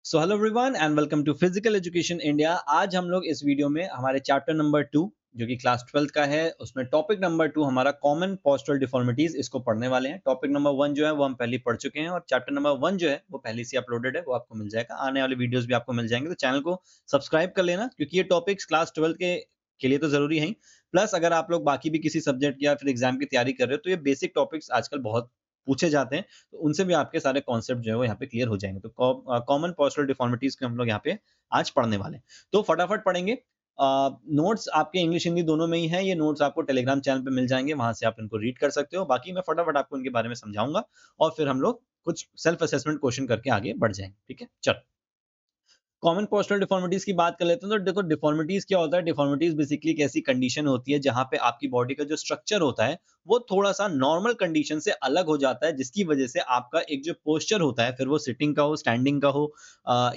So hello everyone and welcome to physical education India. आज हम लोग इस वीडियो में हमारे चैप्टर नंबर 2 जो कि क्लास 12 का है, उसमें टॉपिक नंबर 2 हमारा कॉमन पोस्चरल डिफॉर्मिटीज इसको पढ़ने वाले हैं। टॉपिक नंबर 1 जो है वो हम पहले पढ़ चुके हैं और चैप्टर नंबर 1 जो है वो पहले से अपलोडेड है, वो आपको मिल जाएगा। आने वाले वीडियोस भी आपको मिल जाएंगे, तो चैनल को सब्सक्राइब कर लेना क्योंकि ये टॉपिक्स क्लास 12 के लिए तो जरूरी है ही। प्लस अगर आप लोग बाकी भी किसी सब्जेक्ट या फिर एग्जाम की तैयारी कर रहे हो तो ये बेसिक टॉपिक्स आजकल बहुत पूछे जाते हैं, तो उनसे भी आपके सारे कॉन्सेप्ट जो है वो यहाँ पे क्लियर हो जाएंगे। तो कॉमन पोस्चरल डिफॉर्मिटीज के हम लोग यहाँ पे आज पढ़ने वाले हैं, तो फटाफट पढ़ेंगे। नोट्स आपके इंग्लिश हिंदी दोनों में ही है, ये नोट्स आपको टेलीग्राम चैनल पे मिल जाएंगे, वहां से आप इनको रीड कर सकते हो। बाकी मैं फटाफट आपको इनके बारे में समझाऊंगा और फिर हम लोग कुछ सेल्फ असेसमेंट क्वेश्चन करके आगे बढ़ जाएंगे। ठीक है, चलो कॉमन पोस्चरल डिफॉर्मिटीज की बात कर लेते हैं। तो देखो डिफॉर्मिटीज क्या होता है। डिफॉर्मिटीज बेसिकली एक ऐसी कंडीशन होती है जहां पे आपकी बॉडी का जो स्ट्रक्चर होता है वो थोड़ा सा नॉर्मल कंडीशन से अलग हो जाता है, जिसकी वजह से आपका एक जो पोस्चर होता है, फिर वो सिटिंग का हो, स्टैंडिंग का हो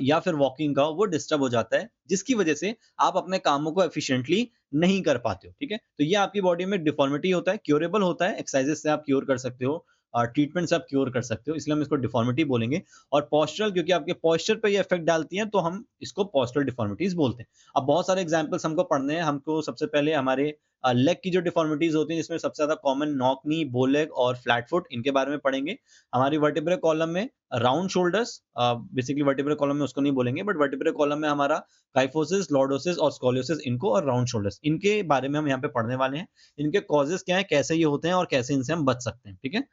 या फिर वॉकिंग का हो, वो डिस्टर्ब हो जाता है, जिसकी वजह से आप अपने कामों को एफिशिएंटली नहीं कर पाते हो। ठीक है, तो ये आपकी बॉडी में डिफॉर्मिटी होता है, क्योरेबल होता है, एक्सरसाइजेस से आप क्योर कर सकते हो, ट्रीटमेंट से आप क्योर कर सकते हो, इसलिए हम इसको डिफॉर्मिटी बोलेंगे। और पोस्चरल क्योंकि आपके पोस्चर पे ये इफेक्ट डालती हैं, तो हम इसको पोस्चरल डिफॉर्मिटीज बोलते हैं। अब बहुत सारे एग्जांपल्स हमको पढ़ने हैं। हमको सबसे पहले हमारे लेग की जो डिफॉर्मिटीज होती हैं, जिसमें सबसे ज्यादा कॉमन नॉक नी, बो लेग और फ्लैट फुट, इनके बारे में पढ़ेंगे। हमारी वर्टिब्रल कॉलम में round shoulders, basically vertebral column में उसको नहीं बोलेंगे, बट वर्टिब्रल कॉलम में हमारा काइफोसिस, लॉर्डोसिस और स्कोलियोसिस, इनको और राउंड शोल्डर्स, इनके बारे में हम यहाँ पे पढ़ने वाले हैं। इनके कॉजेस क्या है, कैसे ये होते हैं और कैसे इनसे हम बच सकते हैं। ठीक है,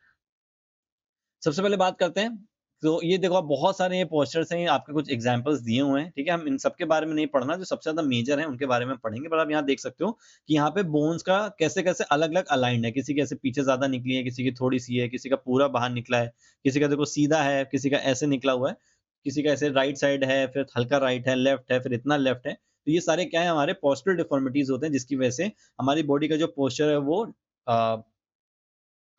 सबसे पहले बात करते हैं। तो ये देखो, आप बहुत सारे ये पोस्टर्स हैं, आपके कुछ एग्जांपल्स दिए हुए हैं। ठीक है, हम इन सब के बारे में नहीं पढ़ना, जो सबसे ज्यादा मेजर है उनके बारे में पढ़ेंगे। पर आप यहाँ देख सकते हो कि यहाँ पे बोन्स का कैसे कैसे अलग अलग अलाइंड है। किसी के ऐसे पीछे ज्यादा निकली है, किसी की थोड़ी सी है, किसी का पूरा बाहर निकला है, किसी का देखो सीधा है, किसी का ऐसे निकला हुआ है, किसी का ऐसे राइट साइड है, फिर हल्का राइट है, लेफ्ट है, फिर इतना लेफ्ट है। तो ये सारे क्या है, हमारे पोस्चरल डिफॉर्मिटीज होते हैं, जिसकी वजह से हमारी बॉडी का जो पोस्चर है वो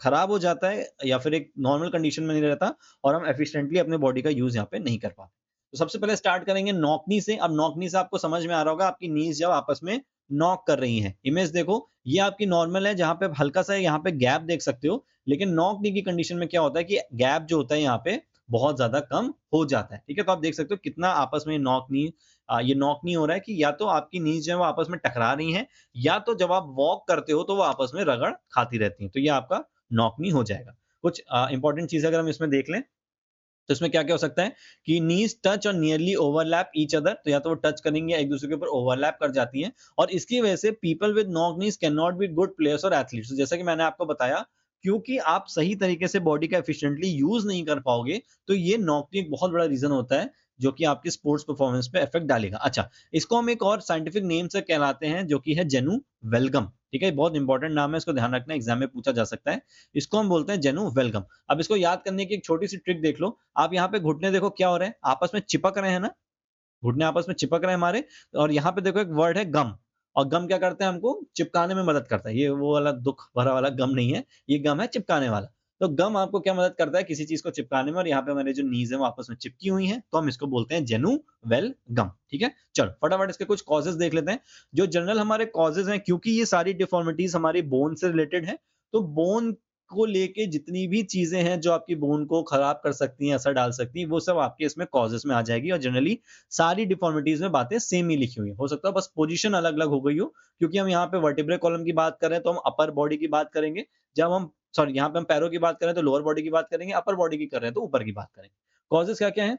खराब हो जाता है या फिर एक नॉर्मल कंडीशन में नहीं रहता, और हम एफिशिएंटली अपने बॉडी का यूज यहाँ पे नहीं कर पाते। तो सबसे पहले स्टार्ट करेंगे नॉक नी से। अब नॉक नी से आपको समझ में आ रहा होगा, आपकी नीज जब आपस में नॉक कर रही हैं। इमेज देखो, ये आपकी नॉर्मल है, जहां पे हल्का सा यहाँ पे गैप देख सकते हो, लेकिन नॉक नी की कंडीशन में क्या होता है कि गैप जो होता है यहाँ पे बहुत ज्यादा कम हो जाता है। ठीक है, तो आप देख सकते हो कितना आपस में ये नॉक नी हो रहा है कि या तो आपकी नीज जो है वो आपस में टकरा रही हैं, या तो जब आप वॉक करते हो तो वो आपस में रगड़ खाती रहती हैं। तो ये आपका नॉक-नी हो जाएगा। कुछ इंपॉर्टेंट चीज़ अगर हम इसमें देख लें, तो इसमें क्या-क्या हो सकता है कि नीज़ टच और नियरली ओवरलैप ईच अदर, तो या तो वो टच करेंगी या एक-दूसरे के ऊपर ओवरलैप कर जाती हैं, और इसकी वजह से people with knock knees can not be good players और एथलीट्स। तो जैसा कि मैंने आपको बताया, क्योंकि आप सही तरीके से बॉडी का एफिशिएंटली यूज़ नहीं कर पाओगे, तो ये नॉक-नी एक बहुत बड़ा रीज़न होता है, जो कि आपकी स्पोर्ट्स परफॉर्मेंस पे इफेक्ट डालेगा। अच्छा, इसको हम एक और साइंटिफिक नेम से कहलाते हैं, जो कि है जेनु वेल्गम। ठीक है, बहुत इंपॉर्टेंट नाम है, इसको ध्यान रखना, एग्जाम में पूछा जा सकता है। इसको हम बोलते हैं जेनु वेल्गम। अब इसको याद करने की एक छोटी सी ट्रिक देख लो। आप यहाँ पे घुटने देखो क्या हो रहे हैं, आपस में चिपक रहे हैं ना, घुटने आपस में चिपक रहे हैं हमारे। और यहाँ पे देखो एक वर्ड है गम, और गम क्या करता है, हमको चिपकाने में मदद करता है। ये वो वाला दुख भरा वाला गम नहीं है, ये गम है चिपकाने वाला। तो गम आपको क्या मदद करता है, किसी चीज को चिपकाने में, और यहाँ पे हमारे जो नीज है वो आपस में चिपकी हुई हैं, तो हम इसको बोलते हैं जेनु वेल गम। ठीक है, चलो फटाफट इसके कुछ कॉजेज देख लेते हैं। जो जनरल हमारे कॉजेज हैं, क्योंकि ये सारी डिफॉर्मिटीज हमारी बोन से रिलेटेड है, तो बोन को लेके जितनी भी चीजें हैं जो आपकी बोन को खराब कर सकती हैं, असर डाल सकती हैं, वो सब आपके इसमें कॉजेस में आ जाएगी। और जनरली सारी डिफॉर्मिटीज में बातें सेम ही लिखी हुई हैं। हो सकता है बस पोजीशन अलग अलग हो गई हो, क्योंकि हम यहाँ पे वर्टिब्रल कॉलम की बात कर रहे हैं तो हम अपर बॉडी की बात करेंगे, जब हम सॉरी यहाँ पे हम पैरों की बात करें तो लोअर बॉडी की बात करेंगे, अपर बॉडी की कर रहे हैं तो ऊपर की बात करेंगे। कॉजेस क्या क्या है,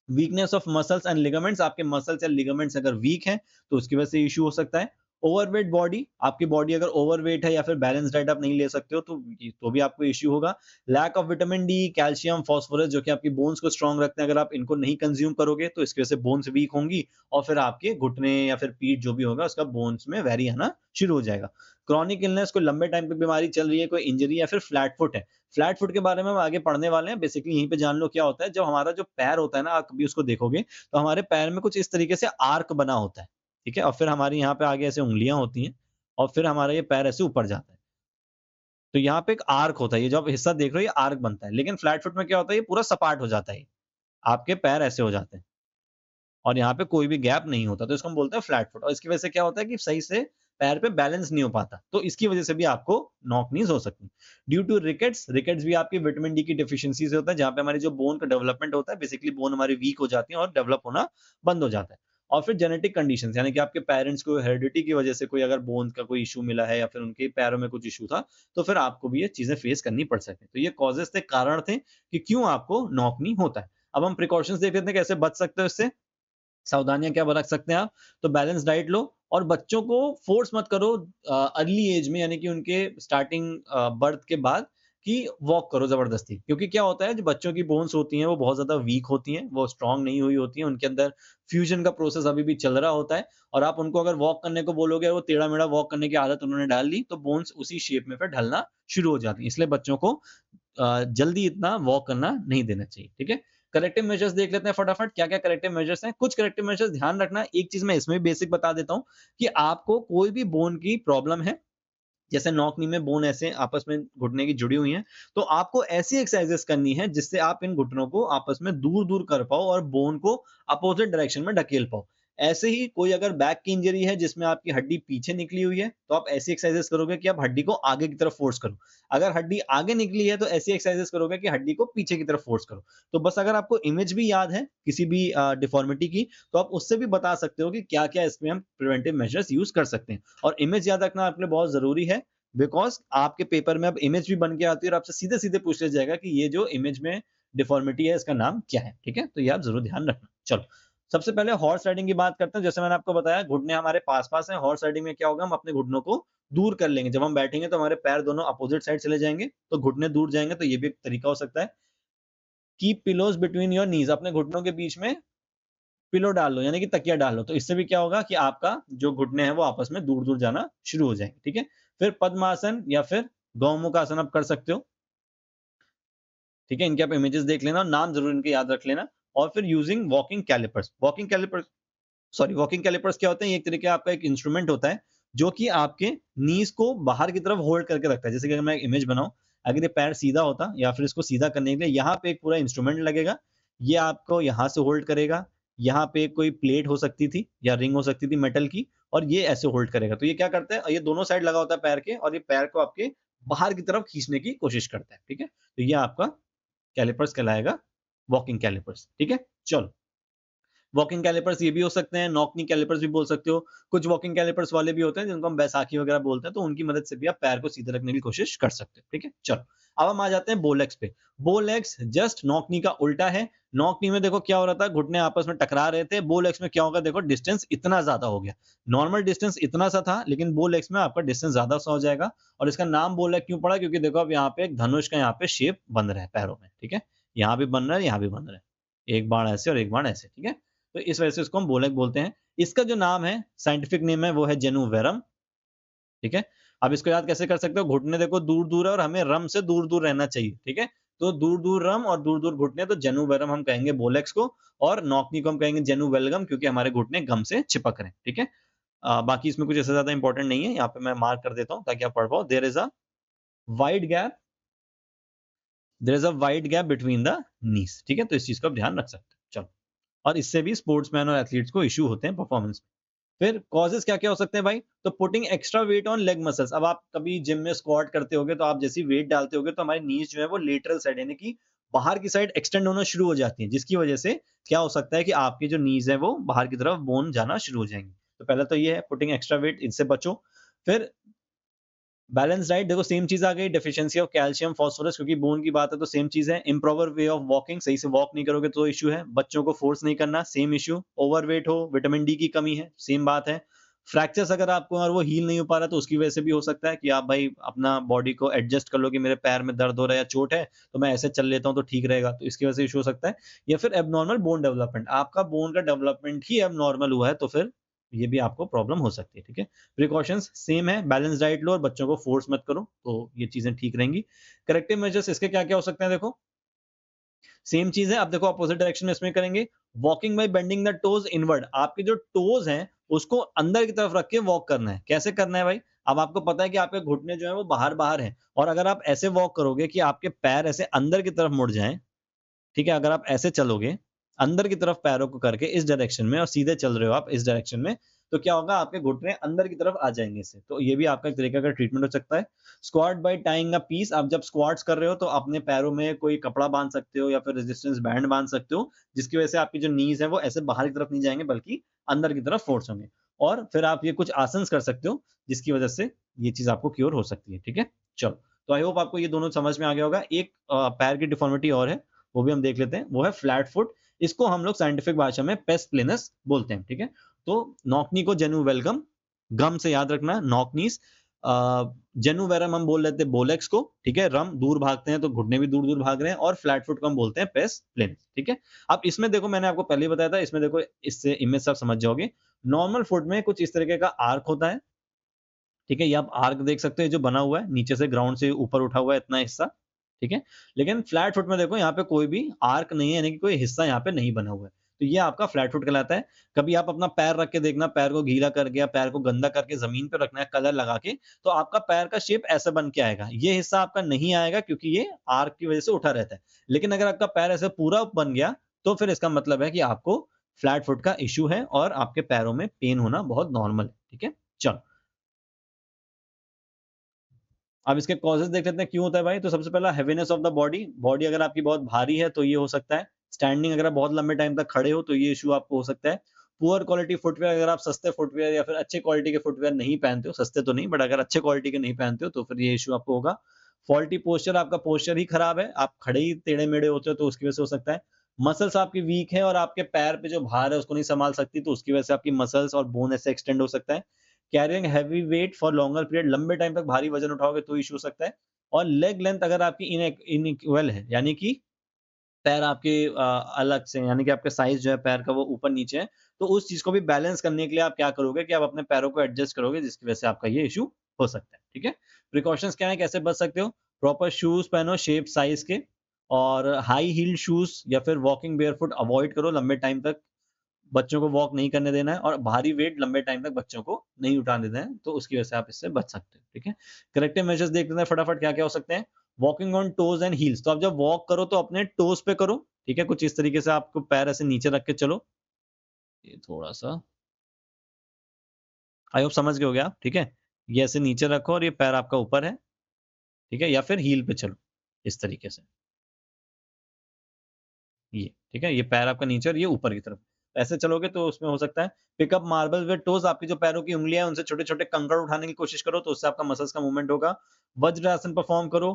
weakness of muscles and ligaments, आपके मसल्स या लिगामेंट्स अगर वीक हैं तो उसकी वजह से इश्यू हो सकता है। ओवरवेट बॉडी, आपकी बॉडी अगर ओवरवेट है या फिर बैलेंस डाइट आप नहीं ले सकते हो, तो भी आपको इश्यू होगा। Lack of vitamin D, calcium, phosphorus, जो कि आपकी बोन्स को स्ट्रांग रखते हैं, अगर आप इनको नहीं कंज्यूम करोगे तो इसकी वजह से बोन्स वीक होंगी, और फिर आपके घुटने या फिर पीठ जो भी होगा उसका बोन्स में वेरी आना शुरू हो जाएगा। क्रॉनिक इलनेस, कोई लंबे टाइम पे बीमारी चल रही है, कोई इंजरी, या फिर फ्लैट फुट है। फ्लैट फुट के बारे में हम आगे पढ़ने वाले हैं। बेसिकली यहीं पे जान लो क्या होता है। जब हमारा जो पैर होता है ना, आप कभी उसको देखोगे तो हमारे पैर में कुछ इस तरीके से आर्क बना होता है। ठीक है, और फिर हमारी यहाँ पे आगे ऐसे उंगलियां होती हैं, और फिर हमारा ये पैर ऐसे ऊपर जाता है। तो यहाँ पे एक आर्क होता है, ये जो आप हिस्सा देख रहे हो ये आर्क बनता है। लेकिन फ्लैट फुट में क्या होता है, ये पूरा सपाट हो जाता है, आपके पैर ऐसे हो जाते हैं और यहाँ पे कोई भी गैप नहीं होता, तो इसको हम बोलते हैं फ्लैट फुट। और इसकी वजह से क्या होता है कि सही से पैर पे बैलेंस नहीं हो पाता, तो इसकी वजह से भी आपको नॉक नीज हो सकती है। ड्यू टू रिकेट्स, रिकेट्स भी आपकी विटामिन डी की डेफिशिएंसी से होता है, जहाँ पे हमारी जो बोन का डेवलपमेंट होता है, बेसिकली बोन हमारी वीक हो जाती है और डेवलप होना बंद हो जाता है। और फिर जेनेटिक कंडीशंस, यानी कि आपके पेरेंट्स को हेरिडिटी की वजह से कोई अगर बोन का कोई इश्यू मिला है या फिर उनके पैरों में कुछ इश्यू था, तो फिर आपको भी ये चीजें फेस करनी पड़ सकती है। तो ये कॉजेस थे, कारण थे कि क्यों आपको नॉक नी होता है। अब हम प्रिकॉशंस देख लेते हैं कैसे बच सकते हो इससे। सावधानियां क्या रख सकते हैं आप, तो बैलेंस डाइट लो और बच्चों को फोर्स मत करो अर्ली एज में, यानी कि उनके स्टार्टिंग बर्थ के बाद कि वॉक करो जबरदस्ती, क्योंकि क्या होता है जो बच्चों की बोन्स होती हैं वो बहुत ज्यादा वीक होती हैं, वो स्ट्रांग नहीं हुई होती हैं, उनके अंदर फ्यूजन का प्रोसेस अभी भी चल रहा होता है। और आप उनको अगर वॉक करने को बोलोगे और वो टेढ़ा मेढ़ा वॉक करने की आदत उन्होंने डाल ली, तो बोन्स उसी शेप में फिर ढलना शुरू हो जाती है। इसलिए बच्चों को जल्दी इतना वॉक करना नहीं देना चाहिए, ठीक है। करेक्टिव मेजर्स देख लेते हैं फटाफट, क्या-क्या करेक्टिव मेजर्स हैं। कुछ करेक्टिव मेजर्स ध्यान रखना, एक चीज़ मैं इसमें भी बेसिक बता देता हूँ कि आपको कोई भी बोन की प्रॉब्लम है, जैसे नॉक नी में बोन ऐसे आपस में घुटने की जुड़ी हुई हैं, तो आपको ऐसी एक्सरसाइजेस करनी है जिससे आप इन घुटनों को आपस में दूर-दूर कर पाओ और बोन को अपोजिट डायरेक्शन में ढकेल पाओ। ऐसे ही कोई अगर बैक की इंजरी है जिसमें आपकी हड्डी पीछे निकली हुई है, तो आप ऐसी एक्सरसाइजेस करोगे कि आप हड्डी को आगे की तरफ फोर्स करो। अगर हड्डी आगे निकली है तो ऐसी एक्सरसाइजेस करोगे कि हड्डी को पीछे की तरफ फोर्स करो। तो बस अगर आपको इमेज भी याद है किसी भी डिफॉर्मिटी की, तो आप उससे भी बता सकते हो कि क्या-क्या इसमें हम प्रिवेंटिव मेजर्स यूज़ कर सकते हैं। और इमेज याद रखना आपके लिए बहुत ज़रूरी है, बिकॉज़ आपके पेपर में अब इमेज भी बन के आती है और आपसे सीधे-सीधे पूछ लिया जाएगा कि ये जो इमेज में डिफॉर्मिटी है इसका नाम क्या है, ठीक है? तो ये आप ज़रूर ध्यान रखना। चलो, सबसे पहले हॉर्स राइडिंग की बात करते हैं। जैसे मैंने आपको बताया घुटने हमारे पास-पास हैं, हॉर्स राइडिंग में क्या होगा, हम अपने घुटनों को दूर कर लेंगे। जब हम बैठेंगे तो हमारे पैर दोनों अपोजिट साइड चले जाएँगे, तो घुटने दूर जाएँगे, तो ये भी एक तरीका हो सकता है। Keep pillows between your knees, अपने घुटनों के बीच में पिलो डाल लो, यानी कि तकिया डाल लो। तो इससे भी क्या होगा कि आपका जो घुटने हैं वो आपस में दूर-दूर जाना शुरू हो जाएँगे, ठीक है? फिर पद्मासन या फिर गौमुख आसन आप कर सकते हो। ठीक है, इनके आप इमेजेस देख लेना और नाम ज़रूर इनके याद रख लेना। और फिर यूजिंग वॉकिंग कैलिपर्स क्या होते हैं? ये एक तरीके का आपका एक इंस्ट्रूमेंट होता है, जो कि आपके नीज़ को बाहर की तरफ होल्ड करके रखता है। जैसे कि अगर मैं एक इमेज बनाऊँ, अगर ये पैर सीधा होता या फिर इसको सीधा करने के लिए यहाँ पे एक पूरा इंस्ट्रूमेंट लगेगा, ये आपको यहाँ से होल्ड करेगा, यहाँ पे कोई प्लेट हो सकती थी या रिंग हो सकती थी मेटल की, और ये ऐसे होल्ड करेगा। तो ये क्या करता है, ये दोनों साइड लगा होता है पैर के, और ये पैर को आपके बाहर की तरफ खींचने की कोशिश करता है, ठीक है? तो ये आपका कैलिपर्स कहलाएगा, वॉकिंग कैलिपर्स, ठीक है? चलो, वॉकिंग कैलिपर्स ये भी हो सकते हैं, नॉक नी कैलिपर्स भी बोल सकते हो। कुछ वॉकिंग कैलिपर्स वाले भी होते हैं जिनको हम बैसाखी वगैरह बोलते हैं, तो उनकी मदद से भी आप पैर को सीधे रखने की कोशिश कर सकते हो, ठीक है? चलो, अब हम आ जाते हैं बोलेक्स पे। बोलेक्स जस्ट नॉक नी का उल्टा है। नॉक नी में देखो क्या हो रहा था, घुटने आपस में टकरा रहे थे। बोलेक्स में क्या होगा, देखो डिस्टेंस इतना ज्यादा हो गया। नॉर्मल डिस्टेंस इतना सा था, लेकिन बोलेक्स में आपका डिस्टेंस ज्यादा सा हो जाएगा। और इसका नाम बोलेक्स क्यों पड़ा, क्योंकि देखो अब यहाँ पे एक धनुष का यहाँ पे शेप बन रहा है पैरों में, ठीक है? यहाँ भी बन रहा है, यहाँ भी बन रहा है, एक बाण ऐसे और एक बाण ऐसे, ठीक है? तो इस वजह से इसको हम बोलेक बोलते हैं। इसका जो नाम है, साइंटिफिक नेम है, वो है जेनुवेरम, ठीक है? अब इसको याद कैसे कर सकते हो, घुटने देखो दूर-दूर है और हमें रम से दूर-दूर रहना चाहिए, ठीक है? तो दूर-दूर रम और दूर-दूर घुटने, तो जेनुवेरम हम कहेंगे बोलेक्स को, और नॉकनी को हम कहेंगे जेनुवेलगम, क्योंकि हमारे घुटने गम से चिपक रहे हैं, ठीक है? बाकी इसमें कुछ ऐसा ज़्यादा इंपॉर्टेंट नहीं है, यहाँ पे मैं मार्क कर देता हूँ ताकि आप पढ़ पाओ। Wide gap there is a wide gap between the knees, ठीक है? तो इस चीज़ को आप ध्यान रख सकते हो। चलो, और इससे भी स्पोर्ट्समैन और एथलीट्स को इश्यू होते हैं परफॉर्मेंस में। फिर कॉजेस क्या-क्या हो सकते हैं भाई? तो putting extra weight on leg muscles. अब आप कभी जिम में स्क्वाट करते होगे, तो आप जैसे ही वेट डालते होगे, तो हमारी नीज जो है वो लेटरल साइड, यानी कि बाहर की साइड एक्सटेंड होना शुरू हो जाती है, जिसकी वजह से क्या हो सकता है कि आपकी जो नीज है वो बाहर की तरफ बोन जाना शुरू हो जाएंगी। तो पहले तो ये है पुटिंग एक्स्ट्रा वेट, इनसे बचो। फिर बैलेंस डाइट, देखो सेम चीज आ गई, डेफिशिएंसी ऑफ कैल्शियम फास्फोरस, क्योंकि बोन की बात है तो सेम चीज है। इम्प्रॉपर वे ऑफ वॉकिंग, सही से वॉक नहीं करोगे तो इश्यू है। बच्चों को फोर्स नहीं करना, सेम इश्यू। ओवरवेट हो, विटामिन डी की कमी है, सेम बात है। फ्रैक्चर्स अगर आपको और वो हील नहीं हो पा रहा, तो उसकी वजह से भी हो सकता है कि आप भाई अपना बॉडी को एडजस्ट कर लो कि मेरे पैर में दर्द हो रहा है या चोट है, तो मैं ऐसे चल लेता हूँ तो ठीक रहेगा, तो इसकी वजह से इशू हो सकता है। या फिर एबनॉर्मल बोन डेवलपमेंट, आपका बोन का डेवलपमेंट ही एबनॉर्मल हुआ है, तो फिर ये भी आपको प्रॉब्लम हो सकती है, ठीक है? प्रिकॉशंस सेम है, बैलेंस डाइट लो और बच्चों को फोर्स मत करो, तो ये चीजें ठीक रहेंगी। करेक्टिव मेजर्स इसके क्या-क्या हो सकते हैं, देखो सेम चीज है। अब देखो अपोजिट डायरेक्शन में इसमें करेंगे। Walking by bending the toes inward, आपके जो टोज हैं उसको अंदर की तरफ रख के वॉक करना है। कैसे करना है भाई? अब आपको पता है कि आपके घुटने जो है वो बाहर-बाहर हैं, और अगर आप ऐसे वॉक करोगे कि आपके पैर ऐसे अंदर की तरफ मुड़ जाएँ, ठीक है? अगर आप ऐसे चलोगे, अंदर की तरफ पैरों को करके इस डायरेक्शन में, और सीधे चल रहे हो आप इस डायरेक्शन में, तो क्या होगा, आपके घुटने अंदर की तरफ आ जाएंगे इससे। तो ये भी आपका एक तरीके का ट्रीटमेंट हो सकता है। Squat by tying a piece, आप जब स्क्वाट्स कर रहे हो तो अपने पैरों में कोई कपड़ा बांध सकते हो या फिर रेजिस्टेंस बैंड बांध सकते हो, जिसकी वजह से आपकी जो नीज है वो ऐसे बाहर की तरफ नहीं जाएंगे बल्कि अंदर की तरफ फोर्स होंगे। और फिर आप ये कुछ आसन कर सकते हो जिसकी वजह से ये चीज आपको क्योर हो सकती है। ठीक है, चलो। तो आई होप आपको ये दोनों समझ में आ गया होगा। एक पैर की डिफॉर्मिटी और है, वो भी हम देख लेते हैं, वो है फ्लैट फुट। इसको हम लोग साइंटिफिक भाषा में पेस प्लेनस बोलते हैं। ठीक है, तो नॉकनी को जेनु वेलकम, गम से याद रखना नॉकनीस। जेनुवेरम हम बोल लेते हैं बोलेक्स को। ठीक है, रम दूर भागते हैं तो घुटने भी दूर दूर भाग रहे हैं, और फ्लैट फुट को हम बोलते हैं पेस प्लेनस। ठीक है, अब इसमें देखो, मैंने आपको पहले ही बताया था, इसमें देखो, इससे इमेज से आप समझ जाओगे। नॉर्मल फुट में कुछ इस तरीके का आर्क होता है। ठीक है, ये आप आर्क देख सकते हैं जो बना हुआ है नीचे से ग्राउंड से ऊपर उठा हुआ है इतना हिस्सा। ठीक है, लेकिन फ्लैट फुट में देखो यहाँ पे कोई भी आर्क नहीं है, यानी कि कोई हिस्सा यहाँ पे नहीं बना हुआ है। तो ये आपका फ्लैट फुट कहलाता है। कभी आप अपना पैर रख के देखना, पैर को गीला करके या पैर को गंदा करके जमीन पे रखना है कलर लगा के, तो आपका पैर का शेप ऐसा बन के आएगा। ये हिस्सा आपका नहीं आएगा क्योंकि ये आर्क की वजह से उठा रहता है। लेकिन अगर आपका पैर ऐसे पूरा बन गया तो फिर इसका मतलब है कि आपको फ्लैट फुट का इश्यू है और आपके पैरों में पेन होना बहुत नॉर्मल है। ठीक है, चलो। अब इसके कॉजेज़ देख लेते हैं क्यों होता है भाई। तो सबसे पहला heaviness of the body, body अगर आपकी बहुत भारी है तो ये हो सकता है। स्टैंडिंग अगर आप बहुत लंबे टाइम तक खड़े हो तो ये इश्यू आपको हो सकता है। पुअर क्वालिटी फुटवियर, अगर आप सस्ते फुटवियर या फिर अच्छे क्वालिटी के फुटवियर नहीं पहनते हो, सस्ते तो नहीं बट अगर अच्छे क्वालिटी के नहीं पहनते हो तो फिर ये इश्यू आपको होगा। फॉल्टी पोस्चर, आपका पोस्चर ही खराब है, आप खड़े ही टेढ़े-मेढ़े होते हो तो उसकी वजह से हो सकता है। मसल्स आपकी वीक है और आपके पैर पे जो भार है उसको नहीं संभाल सकती, तो उसकी वजह से आपकी मसल्स और बोन ऐसे एक्सटेंड हो सकता है। Carrying heavy weight for longer period, लंबे टाइम तक भारी वजन उठाओगे तो इश्यू हो सकता है। और लेग लेंथ अगर आपकी इनइक्वल है, यानी कि पैर आपके अलग से, यानी कि आपका साइज जो है पैर का वो ऊपर नीचे है, तो उस चीज को भी बैलेंस करने के लिए आप क्या करोगे कि आप अपने पैरों को एडजस्ट करोगे, जिसकी वजह से आपका ये इशू हो सकता है। ठीक है, प्रिकॉशंस क्या है, कैसे बच सकते हो। प्रॉपर शूज पहनो शेप साइज के, और हाई हील शूज या फिर वॉकिंग बेयरफुट अवॉइड करो लंबे टाइम तक। बच्चों को वॉक नहीं करने देना है और भारी वेट लंबे टाइम तक बच्चों को नहीं उठाने देना है, तो उसकी वजह से आप इससे बच सकते हैं। ठीक है, करेक्टिव मेजर्स देख लेते हैं फटाफट क्या क्या हो सकते हैं। Walking on toes and heels, तो आप जब वॉक करो तो अपने टोज पे करो। ठीक है, कुछ इस तरीके से आपको पैर ऐसे नीचे रख के चलो। ये थोड़ा सा, आई होप समझ गए हो गया आप। ठीक है, ये ऐसे नीचे रखो और ये पैर आपका ऊपर है। ठीक है, या फिर हील पे चलो इस तरीके से, ये ठीक है, ये पैर आपका नीचे और ये ऊपर की तरफ ऐसे चलोगे तो उसमें हो सकता है। पिकअप मार्बल विद टोज, आपकी जो पैरों की उंगलियां हैं उनसे छोटे छोटे कंकड़ उठाने की कोशिश करो, तो उससे आपका मसल्स का मूवमेंट होगा। वज्रासन परफॉर्म करो।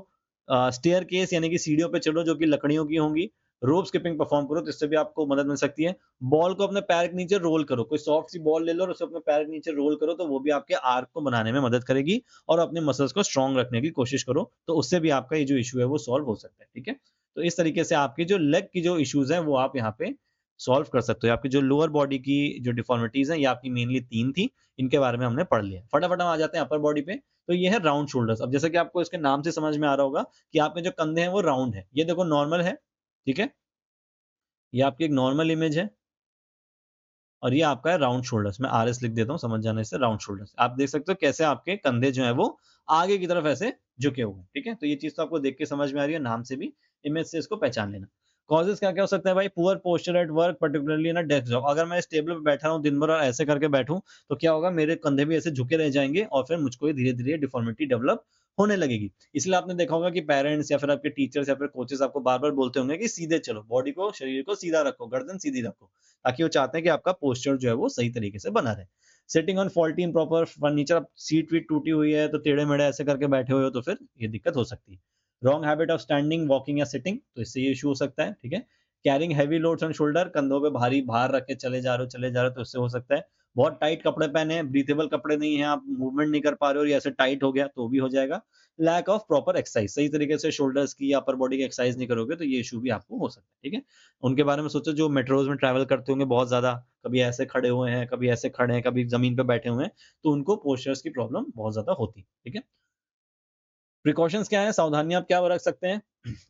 स्टेयर केस यानी कि सीढ़ियों पे चलो जो कि लकड़ियों की होंगी। रोप स्किपिंग परफॉर्म करो, तो इससे भी आपको मदद मिल सकती है। बॉल को अपने पैर के नीचे रोल करो, कोई सॉफ्ट सी बॉल ले लो और उसे अपने पैर के नीचे रोल करो, तो वो भी आपके आर्क को बनाने में मदद करेगी और अपने मसल्स को स्ट्रांग रखने की कोशिश करो, तो उससे भी आपका ये जो इशू है वो सॉल्व हो सकता है। ठीक है, तो इस तरीके से आपकी जो लेग की जो इश्यूज हैं वो आप यहाँ पे सॉल्व कर सकते हो। आपकी जो लोअर बॉडी की जो डिफॉर्मिटीज हैं, ये आपकी मेनली 3 थी, इनके बारे में हमने पढ़ लिया। फटाफट हम आ जाते हैं अपर बॉडी पे। तो ये है राउंड शोल्डर्स। अब जैसे कि आपको इसके नाम से समझ में आ रहा होगा कि आपके जो कंधे हैं वो राउंड है। ये देखो नॉर्मल है। ठीक है, ये आपकी एक नॉर्मल इमेज है और ये आपका है राउंड शोल्डर्स। मैं आरएस लिख देता हूँ, समझ जाने से। राउंड शोल्डर्स आप देख सकते हो कैसे आपके कंधे जो है वो आगे की तरफ ऐसे झुके हुए हैं। ठीक है, तो ये चीज तो आपको देख के समझ में आ रही है, नाम से भी, इमेज से इसको पहचान लेना। कॉजेस क्या क्या हो सकता है भाई। Poor posture at work, particularly ना डेस्क जॉब, अगर मैं इस टेबल पे बैठा हूँ दिन भर और ऐसे करके बैठूं तो क्या होगा, मेरे कंधे भी ऐसे झुके रह जाएंगे और फिर मुझको धीरे धीरे डिफॉर्मिटी डेवलप होने लगेगी। इसलिए आपने देखा होगा कि पेरेंट्स या फिर आपके टीचर्स या फिर कोचेस आपको बार बार बोलते होंगे कि सीधे चलो, बॉडी को, शरीर को सीधा रखो, गर्दन सीधी रखो, ताकि वो चाहते हैं कि आपका पोस्चर जो है वो सही तरीके से बना रहे। Sitting on faulty in proper furniture, seat wheat टूटी हुई है तो टेढ़े मेढ़े ऐसे करके बैठे हुए हो तो फिर ये दिक्कत हो सकती है। Wrong habit of standing, walking या सिटिंग, तो इससे ये इशू हो सकता है। ठीक है, carrying heavy loads on shoulder, कंधों पे भारी भार रख के चले जा रहे हो तो इससे हो सकता है। बहुत टाइट कपड़े पहने हैं, ब्रीथेबल कपड़े नहीं है, आप मूवमेंट नहीं कर पा रहे हो, ये ऐसे टाइट हो गया तो भी हो जाएगा। लैक ऑफ प्रॉपर एक्सरसाइज, सही तरीके से शोल्डर्स की या अपर बॉडी की एक्सरसाइज नहीं करोगे तो ये इशू भी आपको हो सकता है। ठीक है, उनके बारे में सोचो जो मेट्रोज में ट्रैवल करते होंगे बहुत ज्यादा, कभी ऐसे खड़े हुए हैं, कभी ऐसे खड़े हैं, कभी जमीन पे बैठे हुए हैं, तो उनको पोस्चर्स की प्रॉब्लम बहुत ज्यादा होती है। ठीक है, प्रिकॉशंस क्या है, सावधानियां आप क्या रख सकते हैं।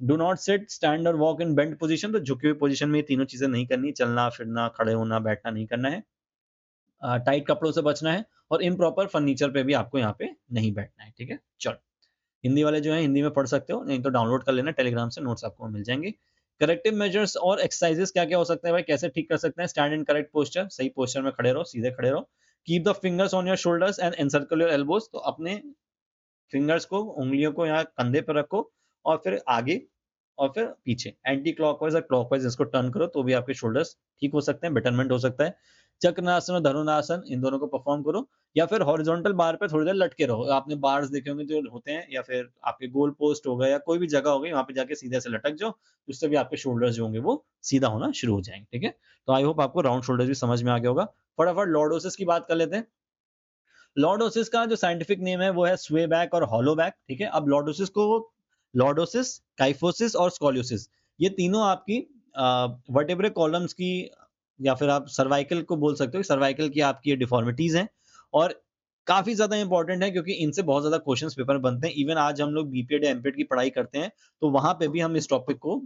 डू नॉट सिट, स्टैंड और वॉक इन बेंड पोजीशन, तो झुकी हुई पोजीशन में ये तीनों चीजें नहीं करनी, चलना फिरना, खड़े होना, बैठना नहीं करना है। टाइट कपड़ों से बचना है और इम्प्रॉपर फर्नीचर पे भी आपको यहाँ पे नहीं बैठना है। ठीक है, चलो। हिंदी वाले जो है हिंदी में पढ़ सकते हो, नहीं तो डाउनलोड कर लेना, टेलीग्राम से नोट्स आपको मिल जाएंगे। करेक्टिव मेजर्स और एक्सरसाइजेस क्या क्या हो सकते हैं भाई, कैसे ठीक कर सकते हैं। स्टैंड इन करेक्ट पोस्चर, सही पोस्चर में खड़े रहो, सीधे खड़े रहो। Keep the fingers on your shoulders and encircle your elbows, तो अपने फिंगर्स को, उंगलियों को यहाँ कंधे पर रखो और फिर आगे और फिर पीछे एंटी क्लॉकवाइज और क्लॉकवाइज इसको टर्न करो, तो भी आपके शोल्डर्स ठीक हो सकते हैं, बेटरमेंट हो सकता है। चक्रनासन और धनुरासन, इन दोनों को परफॉर्म करो, या फिर हॉरिजॉन्टल बार पे थोड़ी देर लटके रहो। आपने बार्स देखे होंगे जो होते हैं, या फिर आपके गोल पोस्ट हो गए या कोई भी जगह हो गई, वहां पे जाके सीधे से लटक जाओ, उससे भी आपके शोल्डर्स जो होंगे वो सीधा होना शुरू हो जाएंगे। ठीक है, तो आई होप आपको राउंड शोल्डर्स भी समझ में आ गया होगा। फटाफट लॉर्डोसिस की बात कर लेते हैं। लॉर्डोसिस का जो साइंटिफिक नेम है वो है स्वे बैक और हॉलो बैक। ठीक है, अब लॉर्डोसिस, काइफोसिस और स्कोलियोसिस, ये तीनों आपकी वर्टेब्रे कॉलम्स की, या फिर आप सर्वाइकल को बोल सकते हो, सर्वाइकल की आपकी ये डिफॉर्मिटीज हैं और काफी ज्यादा इंपॉर्टेंट है, क्योंकि इनसे बहुत ज्यादा क्वेश्चंस पेपर में बनते हैं। इवन आज हम लोग बीपीएड या एमपीएड की पढ़ाई करते हैं, तो वहां पे भी हम इस टॉपिक को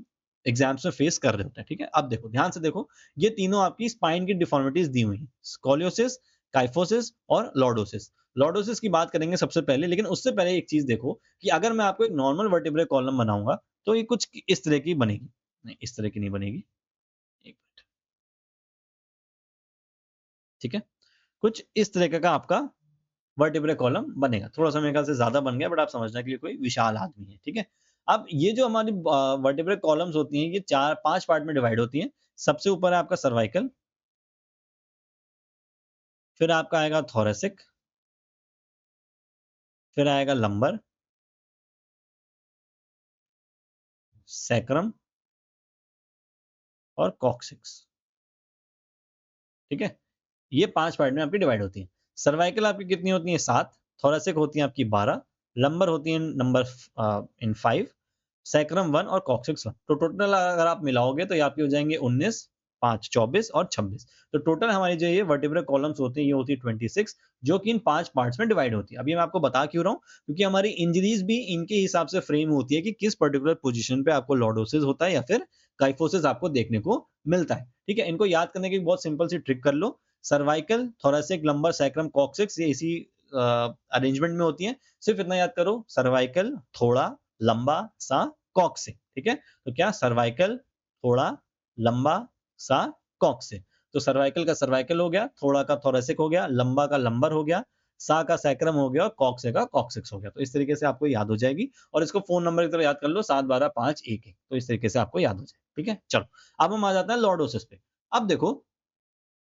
एग्जाम्स में फेस कर रहे होते हैं। ठीक है, अब देखो, ध्यान से देखो, ये तीनों आपकी स्पाइन की डिफॉर्मिटीज दी हुई हैं, स्कोलियोसिस, काइफोसिस और लॉर्डोसिस। लॉर्डोसिस की बात करेंगे सबसे पहले, लेकिन उससे पहले एक चीज देखो कि अगर मैं आपको एक नॉर्मल वर्टेब्रे कॉलम बनाऊंगा, तो ये कुछ इस तरह की बनेगी। नहीं, इस तरह की नहीं बनेगी। एक मिनट। ठीक है, कुछ इस तरह का आपका वर्टेब्रे कॉलम बनेगा। थोड़ा सा मेरे ख्याल से ज्यादा बन गया, बट आप समझना के लिए कोई विशाल आदमी है। ठीक है, अब ये जो हमारी वर्टेब्रे कॉलम्स होती हैं, ये 4-5 पार्ट में डिवाइड होती हैं। सबसे ऊपर है आपका सर्वाइकल, फिर आपका आएगा थोरेसिक, फिर आएगा लंबर, सैक्रम और कॉक्सिक्स। ठीक है, ये 5 पार्ट में आपकी डिवाइड होती है। सर्वाइकल आपकी कितनी होती है? 7। थोरेसिक होती है आपकी 12। लंबर होती है नंबर इन 5। सैक्रम 1 और कॉक्सिक्स 1। तो टोटल अगर आप मिलाओगे तो ये आपकी हो जाएंगे 19, 5 24 और 26। तो टोटल हमारी जो ये वर्टिब्रल कॉलम्स होती है, ये होती है 26, जो कि इन 5 पार्ट्स में डिवाइड होती है। अभी मैं आपको बता क्यों रहा हूँ, क्योंकि हमारी इंजरीज भी इनके हिसाब से फ्रेम होती है कि किस पर्टिकुलर पोजीशन पे आपको लॉर्डोसिस होता है या फिर काइफोसिस आपको देखने को मिलता है। ठीक है, इनको याद करने की बहुत सिंपल सी ट्रिक कर लो। Cervical, thoracic, lumbar, sacrum, coccyx, ये इसी अरेंजमेंट में होती है। सिर्फ इतना याद करो, सर्वाइकल, थोड़ा, लंबा, सा, कॉक्सिक। ठीक है, तो क्या सर्वाइकल, थोड़ा, लंबा, सा, कॉक्सिक। तो सर्वाइकल का सर्वाइकल हो गया, थोड़ा का थोरेसिक हो गया, लंबा का लंबर हो गया, सा का सैक्रम हो गया और कॉक्सिक का कॉक्सिक्स हो गया। तो इस तरीके से आपको याद हो जाएगी, और इसको फोन नंबर की तरह याद कर लो, 7 12 5 1 1। तो इस तरीके से आपको याद हो जाए। ठीक है, चलो अब हम आ जाते हैं लॉर्डोसिस पे। अब देखो,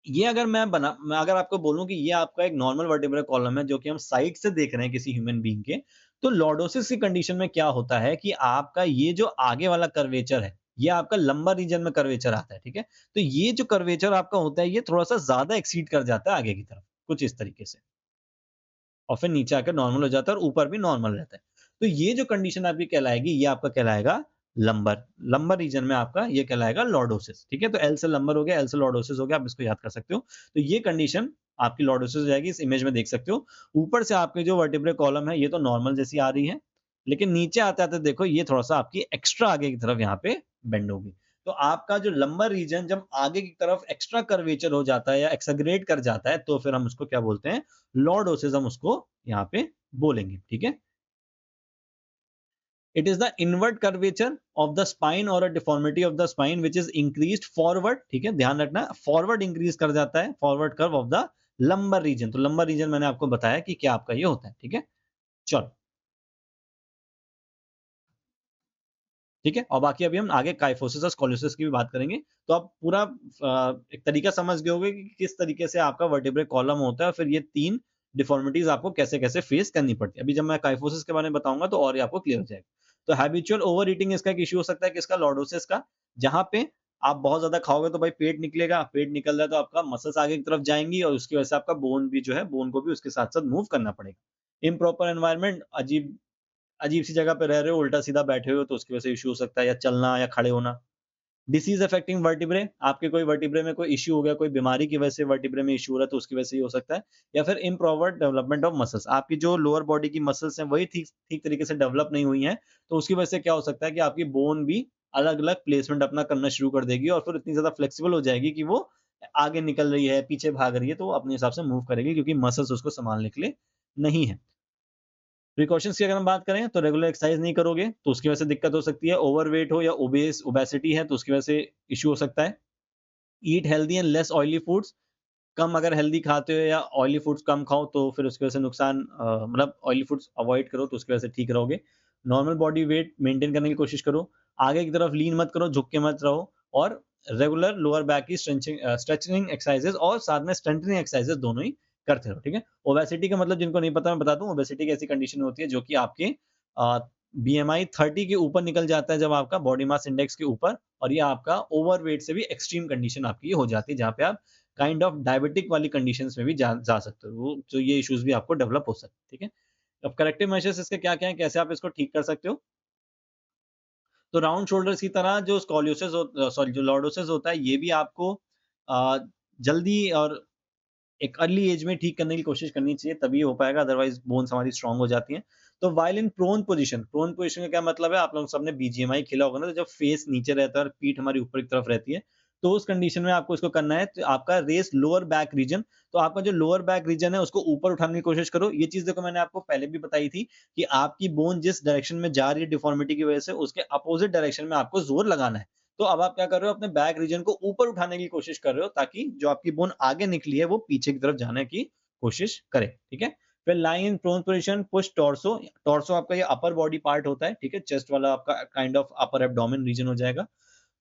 ये अगर मैं अगर आपको बोलूं कि ये आपका एक नॉर्मल वर्टिब्रल कॉलम है, जो कि हम साइड से देख रहे हैं किसी ह्यूमन बीइंग के, तो लॉर्डोसिस की कंडीशन में क्या होता है कि आपका ये जो आगे वाला कर्वेचर है, ये आपका लंबा रीजन में कर्वेचर आता है। ठीक है, तो ये जो कर्वेचर आपका होता है, ये थोड़ा सा ज्यादा एक्सीड कर जाता है आगे की तरफ, कुछ इस तरीके से, और फिर नीचे आकर नॉर्मल हो जाता है और ऊपर भी नॉर्मल रहता है। तो ये जो कंडीशन आपकी कहलाएगी, ये आपका कहलाएगा लंबर। लंबर रीजन में आपका ये कहलाएगा लॉर्डोसिस। ठीक है, तो एल से लंबर हो गया, एल से लॉर्डोसिस हो गया, आप इसको याद कर सकते हो। तो ये कंडीशन आपकी लॉर्डोसिस हो जाएगी, इस इमेज में देख सकते हो। ऊपर से आपके जो वर्टिब्रल कॉलम है, ये तो नॉर्मल जैसी आ रही है, लेकिन नीचे आते आते देखो, ये थोड़ा सा आपकी एक्स्ट्रा आगे की तरफ यहाँ पे बेंड होगी। तो आपका जो लंबर रीजन जब आगे की तरफ एक्स्ट्रा कर्वेचर हो जाता है या एक्सग्रेट कर जाता है, तो फिर हम उसको क्या बोलते हैं? लॉर्डोसिस हम उसको यहाँ पे बोलेंगे। ठीक है, it is the inward curvature of the spine or a deformity of the spine which is increased forward। ठीक है, ध्यान रखना, फॉरवर्ड इंक्रीज कर जाता है, forward curve of the lumbar region. तो लंबर रीजन मैंने आपको बताया कि क्या आपका ये होता है। ठीक है, चलो, ठीक है, और बाकी अभी हम आगे काइफोसिस और स्कोलियोसिस की भी बात करेंगे। तो आप पूरा एक तरीका समझ गए होगे कि किस तरीके से आपका वर्टिब्रल कॉलम होता है, और फिर ये 3 डिफॉर्मिटीज आपको कैसे कैसे फेस करनी पड़ती है। अभी जब मैं काइफोसिस के बारे में बताऊंगा तो और ये आपको क्लियर हो जाएगा। तो हैबिचुअल ओवर ईटिंग इसका एक इश्यू हो सकता है, किसका? लॉर्डोसिस का। जहां पे आप बहुत ज्यादा खाओगे तो भाई पेट निकलेगा, पेट निकल रहा है तो आपका मसल्स आगे की तरफ जाएंगी, और उसकी वजह से आपका बोन भी जो है, बोन को भी उसके साथ साथ मूव करना पड़ेगा। इम्प्रॉपर एनवायरमेंट, अजीब अजीब सी जगह पे रह रहे हो, उल्टा सीधा बैठे हो, तो उसकी वजह से इश्यू हो सकता है, या चलना या खड़े होना। डिसीज अफेक्टिंग वर्टिब्रे, आपके कोई वर्टिब्रे में कोई इश्यू हो गया, कोई बीमारी की वजह से वर्टिब्रे में इश्यू हो रहा है, तो उसकी वजह से ये हो सकता है। या फिर इम्प्रॉपर डेवलपमेंट ऑफ मसल्स, आपकी जो लोअर बॉडी की मसल्स हैं वही ठीक ठीक तरीके से डेवलप नहीं हुई हैं, तो उसकी वजह से क्या हो सकता है कि आपकी बोन भी अलग अलग प्लेसमेंट अपना करना शुरू कर देगी, और फिर इतनी ज्यादा फ्लेक्सिबल हो जाएगी कि वो आगे निकल रही है, पीछे भाग रही है, तो वो अपने हिसाब से मूव करेगी, क्योंकि मसल्स उसको संभालने के लिए नहीं है। प्रिकॉशंस की अगर हम बात करें, तो रेगुलर एक्सरसाइज नहीं करोगे तो उसकी वजह से दिक्कत हो सकती है। ओवरवेट हो या ओबेसिटी है तो उसकी वजह से इश्यू हो सकता है। Eat healthy and less oily foods, कम अगर हेल्दी खाते हो या ऑयली फूड्स कम खाओ तो फिर उसकी वजह से नुकसान मतलब ऑयली फूड्स अवॉइड करो तो उसकी वजह से ठीक रहोगे। नॉर्मल बॉडी वेट मेंटेन करने की कोशिश करो। आगे की तरफ लीन मत करो, झुक के मत रहो और रेगुलर लोअर बैक की स्ट्रेचिंग एक्सरसाइजेज और साथ में स्ट्रेंथनिंग एक्सरसाइजेज दोनों ही करते रहो, ठीक है? ओबेसिटी का मतलब जिनको नहीं पता मैं बता दूं, ओबेसिटी की ऐसी कंडीशन होती है जो कि आपके बीएमआई 30 के ऊपर निकल जाता है जब आपका बॉडी मास इंडेक्स के ऊपर, और ये आपका ओवरवेट से भी एक्सट्रीम कंडीशन आपकी ये हो जाती है जहाँ पे आप काइंड ऑफ डायबिटिक वाली कंडीशंस में भी जा सकते हो, वो जो ये इश्यूज भी आपको डेवलप हो सकते हैं, ठीक है? अब करेक्टिव मेजर्स इसके क्या क्या है, कैसे आप इसको ठीक कर सकते हो? तो राउंड शोल्डर्स की तरह जो स्कॉलियोसिस सॉरी जो लॉर्डोसिस होता है, ये भी आपको जल्दी और एक अर्ली एज में ठीक करने की कोशिश करनी चाहिए, तभी हो पाएगा, अदरवाइज बोन्स हमारी स्ट्रांग हो जाती हैं। तो व्हाइल इन प्रोन पोजीशन का क्या मतलब है, आप लोग सबने बीजीएमआई खेला होगा ना, तो जब फेस नीचे रहता है और पीठ हमारी ऊपर की तरफ रहती है, तो उस कंडीशन में आपको इसको करना है, तो आपका रेस लोअर बैक रीजन, तो आपका जो लोअर बैक रीजन है उसको ऊपर उठाने की कोशिश करो। ये चीज देखो मैंने आपको पहले भी बताई थी कि आपकी बोन जिस डायरेक्शन में जा रही है डिफॉर्मिटी की वजह से, उसके अपोजिट डायरेक्शन में आपको जोर लगाना है। तो अब आप क्या कर रहे हो, अपने बैक रीजन को ऊपर उठाने की कोशिश कर रहे हो ताकि जो आपकी बोन आगे निकली है वो पीछे की तरफ जाने की कोशिश करे, ठीक है? फिर lie in prone position, push torso. Torso आपका ये अपर बॉडी पार्ट होता है, ठीक है? चेस्ट वाला आपका kind of upper abdomen region हो जाएगा।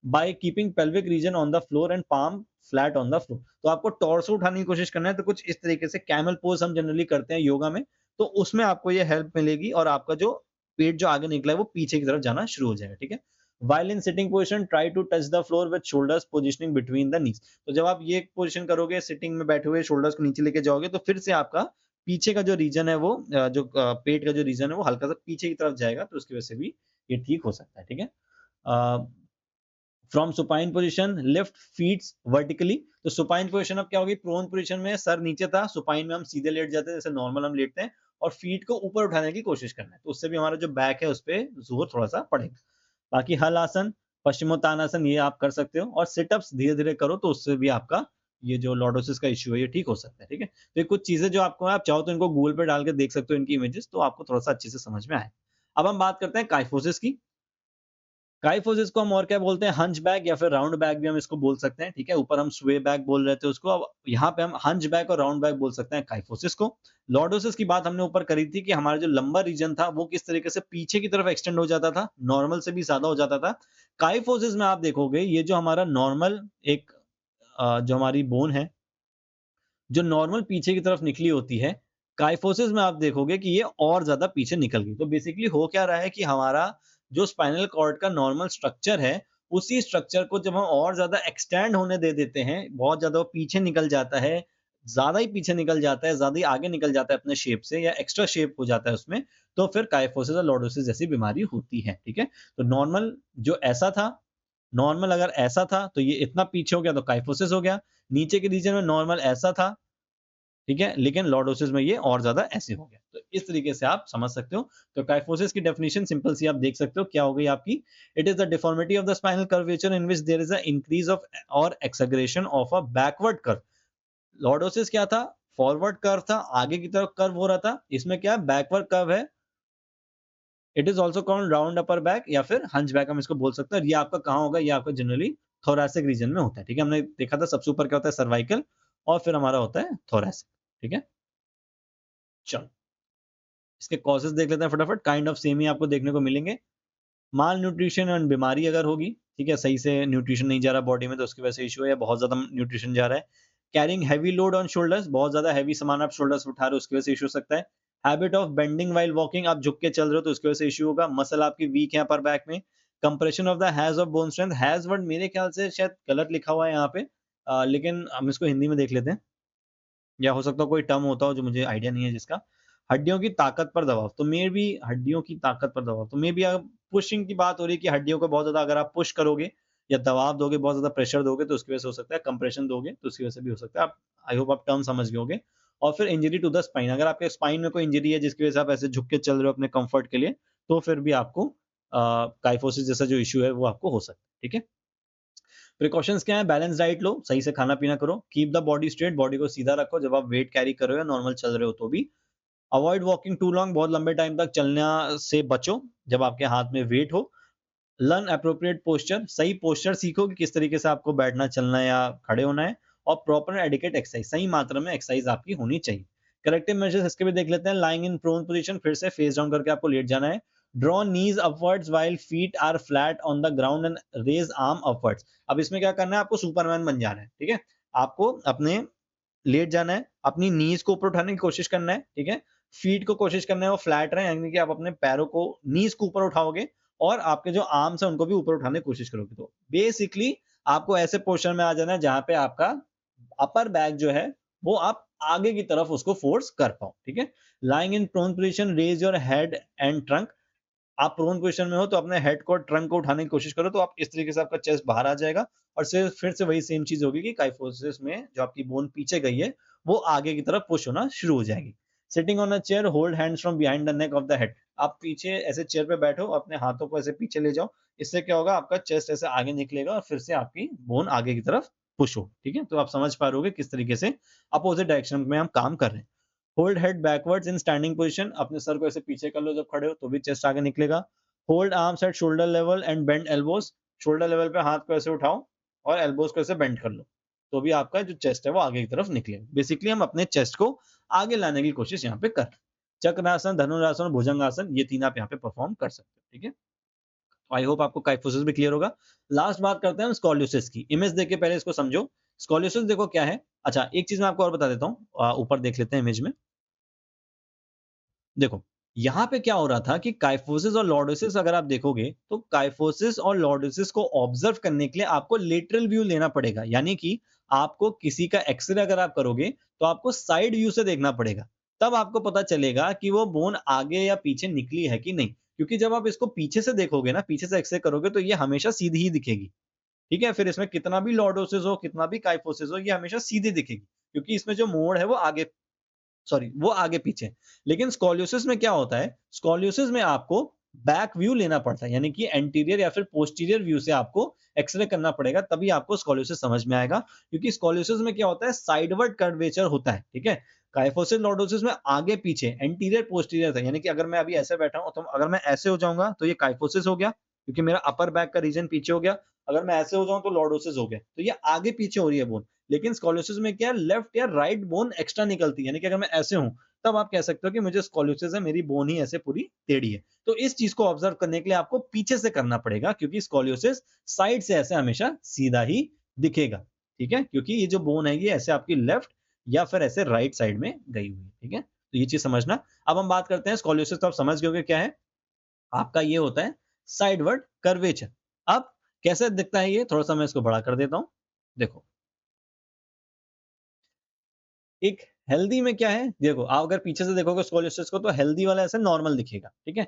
By keeping pelvic region on the floor and palm flat on the floor. तो आपको टॉर्सो उठाने की कोशिश करना है, तो कुछ इस तरीके से कैमल पोज हम जनरली करते हैं योगा में, तो उसमें आपको ये हेल्प मिलेगी और आपका जो पेट जो आगे निकला है वो पीछे की तरफ जाना शुरू हो जाएगा, ठीक है? While in sitting position, try to touch the floor with shoulders positioning between the knees। तो जब आप ये पोजीशन करोगे, सिटिंग में बैठे हुए शोल्डर्स को नीचे लेके जाओगे, तो फिर से आपका पीछे का जो रीजन है वो पेट का जो रीजन है वो हल्का सा पीछे की तरफ जाएगा, तो उसकी वजह से भी ये ठीक हो सकता है, ठीक है? From supine position lift feet vertically. तो सुपाइन पोजीशन अब क्या होगी, प्रोन पोजीशन में सर नीचे था, सुपाइन में हम सीधे लेट जाते हैं जैसे नॉर्मल हम लेटते हैं, और फीट को ऊपर उठाने की कोशिश करना है, तो उससे भी हमारा जो बैक है उस पर जोर थोड़ा सा पड़ेगा। बाकी हल आसन, पश्चिमोत्तानासन ये आप कर सकते हो, और सिटअप्स धीरे धीरे करो तो उससे भी आपका ये जो लॉर्डोसिस का इश्यू है ये ठीक हो सकता है, ठीक है? तो ये कुछ चीजें जो आपको, आप चाहो तो इनको गूगल पे डाल के देख सकते हो इनकी इमेजेस, तो आपको थोड़ा सा अच्छे से समझ में आए। अब हम बात करते हैं काइफोसिस की। काइफोसिस को हम और क्या बोलते हैं, हंच बैक या फिर राउंड बैक भी हम इसको बोल सकते हैं, ठीक है? ऊपर हम स्वे बैक बोल रहे थे उसको, अब यहाँ पे हम हंच बैक और राउंड बैक बोल सकते हैं काइफोसिस को। लॉर्डोसिस की बात हमने ऊपर करी थी कि हमारा जो लंबा रीजन था वो किस तरीके से पीछे की तरफ एक्सटेंड हो जाता था, नॉर्मल से भी ज्यादा हो जाता था। काइफोसिस में आप देखोगे ये जो हमारा नॉर्मल एक जो हमारी बोन है, जो नॉर्मल पीछे की तरफ निकली होती है, काइफोसिस में आप देखोगे कि ये और ज़्यादा पीछे निकल गई। तो बेसिकली हो क्या रहा है कि हमारा जो स्पाइनल कॉर्ड का नॉर्मल स्ट्रक्चर है, उसी स्ट्रक्चर को जब हम और ज़्यादा एक्सटेंड होने दे देते हैं, बहुत ज़्यादा वो पीछे निकल जाता है, ज़्यादा ही पीछे निकल जाता है, ज़्यादा ही आगे निकल जाता है अपने शेप से, या एक्स्ट्रा शेप हो जाता है उसमें, तो फिर काइफोसिस और लॉर्डोसिस जैसी बीमारी होती है, ठीक है? तो नॉर्मल जो ऐसा था, नॉर्मल अगर ऐसा था, तो ये इतना पीछे हो गया तो काइफोसिस हो गया। नीचे के रीजन में नॉर्मल ऐसा था, ठीक है? लेकिन लॉर्डोसिस में ये और ज़्यादा ऐसे हो गया। तो इस तरीके से आप समझ सकते हो। तो काइफोसिस की डेफिनिशन सिंपल सी आप देख सकते हो, क्या हो गई आपकी? It is the deformity of the spinal curvature in which there is a increase of और acceleration of a backward curve. Lordosis क्या था? फॉरवर्ड कर्व था, आगे की तरफ कर्व हो रहा था। इसमें क्या है? बैकवर्ड कर्व है। It is also called round upper back या फिर हंच बैक हम इसको बोल सकते हैं। और ये आपका कहाँ होगा? ये आपका जनरली थोरैसिक रीजन में होता है, ठीक है? हमने देखा था सबसे ऊपर क्या होता है? सर्वाइकल, और फिर हमारा होता है थोरैसिक, ठीक है? चलो। इसके कॉजेज़ देख लेते हैं फटाफट, काइंड ऑफ सेम ही आपको देखने को मिलेंगे। माल न्यूट्रिशन एंड बीमारी अगर होगी, ठीक है, सही से न्यूट्रिशन नहीं जा रहा बॉडी में तो उसकी वजह से इश्यू है, या बहुत ज़्यादा न्यूट्रिशन जा रहा है। Carrying heavy load on shoulders, बहुत ज़्यादा हेवी सामान आप शोल्डर्स पे उठा रहे हो, उसकी वजह से इश्यू हो सकता है। Habit of bending while walking, आप झुक के चल रहे हो तो उसकी वजह से इश्यू होगा। मसल आपकी वीक है अपर बैक में। Compression of the has of bone strength, has word मेरे ख्याल से शायद गलत लिखा हुआ है यहाँ पे, लेकिन हम इसको हिंदी में देख लेते हैं, या हो सकता है कोई टर्म होता हो जो मुझे आइडिया नहीं है जिसका। हड्डियों की ताकत पर दबाव, तो मे बी हड्डियों की ताकत पर दबाव, तो मे बी अगर पुशिंग की बात हो रही है कि हड्डियों को बहुत ज़्यादा अगर आप पुश करोगे या दबाव दोगे, बहुत ज़्यादा प्रेशर दोगे तो उसकी वजह से हो सकता है, कंप्रेशन दोगे तो उसकी वजह से भी हो सकता है। आप, आई होप आप टर्म समझ गए होंगे। और फिर इंजरी टू द स्पाइन, अगर आपके स्पाइन में कोई इंजरी है जिसकी वजह से आप ऐसे झुक के चल रहे हो अपने कंफर्ट के लिए, तो फिर भी आपको काइफोसिस जैसा जो इश्यू है वो आपको हो सकता है, ठीक है? प्रिकॉशंस क्या है? बैलेंस डाइट लो, सही से खाना पीना करो, keep the body straight, body को सीधा रखो जब आप वेट कैरी कर रहे हो या नॉर्मल चल रहे हो तो भी। अवॉइड वॉकिंग टू लॉन्ग, बहुत लंबे टाइम तक चलना से बचो जब आपके हाथ में वेट हो। लर्न अप्रोप्रिएट पोस्चर, सही पोस्चर सीखो कि किस तरीके से आपको बैठना, चलना या खड़े होना है। और प्रॉपर एडिकेट एक्सरसाइज, सही मात्रा में एक्सरसाइज आपकी होनी चाहिए। करेक्टिव मेजर्स इसके भी देख लेते हैं। लाइंग इन प्रोन पोजीशन, फिर से फेस डाउन करके आपको लेट जाना है। Draw knees upwards while feet are flat on the ground and raise arm upwards. अब इसमें क्या करना है, आपको सुपरमैन बन जाना है, ठीक है। आपको अपने लेट जाना है, अपनी नीज को ऊपर उठाने की कोशिश करना है, ठीक है। फीट को कोशिश करना है वो फ्लैट रहे, यानी कि आप अपने पैरों को, नीज को ऊपर उठाओगे और आपके जो आर्म्स है उनको भी ऊपर उठाने की कोशिश करोगे। तो बेसिकली आपको ऐसे पोस्चर में आ जाना है जहां पे आपका अपर बैक जो है वो आप आगे की तरफ उसको फोर्स कर पाओ, ठीक है। Lying in prone position, raise your head and trunk. आप प्रोन पोजीशन में हो तो अपने हेड को, ट्रंक को उठाने की कोशिश करो, तो आप इस तरीके से आपका चेस्ट बाहर आ जाएगा और फिर से वही सेम चीज होगी कि काइफोसिस में जो आपकी बोन पीछे गई है वो आगे की तरफ पुश होना शुरू हो जाएगी। Sitting on a chair, hold hands from behind the neck of the head. आप पीछे ऐसे चेयर पे बैठो, अपने हाथों को ऐसे पीछे ले जाओ, इससे क्या होगा, आपका चेस्ट ऐसे आगे निकलेगा और फिर से आपकी बोन आगे की तरफ पुश हो, ठीक है। तो आप समझ पा रहे होगे किस तरीके से अपोजिट डायरेक्शन में हम काम कर रहे हैं। होल्ड हेड बैकवर्ड्स इन स्टैंडिंग पोजीशन, अपने सर को ऐसे पीछे कर लो जब खड़े हो, तो भी चेस्ट आगे निकलेगा। Hold arms at shoulder level and bend elbows, shoulder level पे हाथ को ऐसे उठाओ और एल्बोज को ऐसे बेंड कर लो, तो भी आपका जो चेस्ट है वो आगे की तरफ निकलेगा। बेसिकली हम अपने चेस्ट को आगे लाने की कोशिश यहाँ पे कर रहे हैं। चक्रासन, धनुरासन और भुजंगासन, ये तीन आप यहाँ पे परफॉर्म कर सकते हो, ठीक है। आई होप आपको काइफोसिस भी क्लियर होगा। लास्ट बात करते हैं हम स्कोलियोसिस की। इमेज देख के पहले इसको समझो। स्कोलियोसिस देखो क्या है। अच्छा, एक चीज मैं आपको और बता देता हूँ, ऊपर देख लेते हैं इमेज में। देखो, यहाँ पे क्या हो रहा था कि काइफोसिस और लॉर्डोसिस अगर आप देखोगे तो काइफोसिस और लॉर्डोसिस को ऑब्जर्व करने के लिए आपको लेटरल व्यू लेना पड़ेगा, यानी कि आपको किसी का एक्सरे अगर आप करोगे तो आपको साइड व्यू से देखना पड़ेगा, तब आपको पता चलेगा कि वो बोन आगे या पीछे निकली है कि नहीं। क्योंकि जब आप इसको पीछे से देखोगे ना, पीछे से एक्सरे करोगे, तो ये हमेशा सीधी ही दिखेगी, ठीक है। फिर इसमें कितना भी लॉर्डोसिस हो, कितना भी काइफोसिस हो, ये हमेशा सीधी दिखेगी, क्योंकि इसमें जो मोड़ है वो आगे, सॉरी वो आगे पीछे। लेकिन स्कोलियोसिस में क्या होता है, स्कोलियोसिस में आपको बैक व्यू लेना पड़ता है, यानी कि एंटीरियर या फिर पोस्टीरियर व्यू से आपको एक्सरे करना पड़ेगा, तभी आपको स्कोलियोसिस समझ में आएगा। क्योंकि स्कोलियोसिस में क्या होता है, साइडवर्ड कर्वेचर होता है, ठीक है। काइफोसिस लॉर्डोसिस में आगे पीछे, एंटीरियर पोस्टीरियर था, यानी कि अगर मैं अभी ऐसे बैठा हूं तो अगर मैं ऐसे हो जाऊंगा तो ये काइफोसिस हो गया, क्योंकि मेरा अपर बैक का रीजन पीछे हो गया। अगर मैं ऐसे हो जाऊं तो लॉर्डोसिस हो गया, तो ये आगे पीछे हो रही है बोन। लेकिन स्कोलियोसिस में क्या है, लेफ्ट या राइट बोन एक्स्ट्रा निकलती है, यानी कि अगर मैं ऐसे हूं तब आप कह सकते हो कि मुझे स्कोलियोसिस है, मेरी बोन ही ऐसे पूरी टेढ़ी है। तो इस चीज को ऑब्जर्व करने के लिए आपको पीछे से करना पड़ेगा, क्योंकि स्कोलियोसिस साइड से ऐसे हमेशा सीधा ही दिखेगा, ठीक है। क्योंकि ये जो बोन है ये ऐसे आपकी लेफ्ट या फिर ऐसे राइट साइड में गई हुई है, ठीक है। तो ये चीज समझना। अब हम बात करते हैं स्कोलियोसिस, तो आप समझ गए क्या है, आपका ये होता है साइडवर्ड कर्वेचर। अब कैसे दिखता है ये, थोड़ा सा मैं इसको बड़ा कर देता हूं। देखो, एक हेल्दी में क्या है, देखो आप अगर पीछे से देखोगे स्कोलियोसिस को तो हेल्दी वाला ऐसे नॉर्मल दिखेगा, ठीक है।